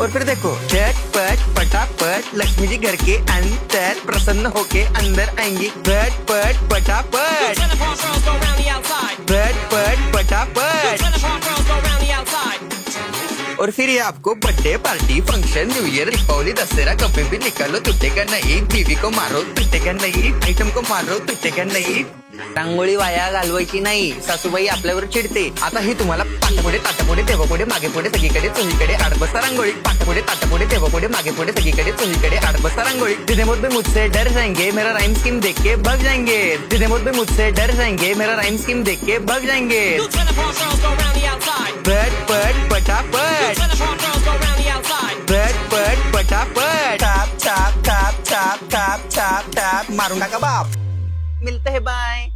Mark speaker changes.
Speaker 1: और फिर देखो झटपट पटापट लक्ष्मी जी घर के अंदर प्रसन्न होके अंदर आएंगी। झटपट पटापट झटपट पटापट। और फिर ये आपको birthday party function new year Deepawali Dussehra कभी भी निकालो टूटेगा नहीं। बीवी को मारो टूटेगा नाही, आयटम को मारो टूटेगा नाही। रांगोळी वाया घालवायची नाही, सासूबाई आपल्यावर चिडते। आता ही तुम्हाला पाठपुढे ताटापुढे तेव्हापुढे मागे पुढे सगळीकडे चोहीकडे आडबस्ता रांगोळी। पाठपुढे ताटापुढे तेव्हापुढे मागे पुढे सगळीकडे चोहीकडे आडबस्ता रांगोळी। जितने मुझ भी मुझसे डर जाएंगे मेरा राइम स्कीम देख के भाग जाएंगे। जितने मुझ भी मुझसे डर जाएंगे मेरा राइम स्कीम देख के भाग जाएंगे। झटपट पटापट झटपट पटापट top top top top top top top मारून टाका बाप। मिलते हैं बाय।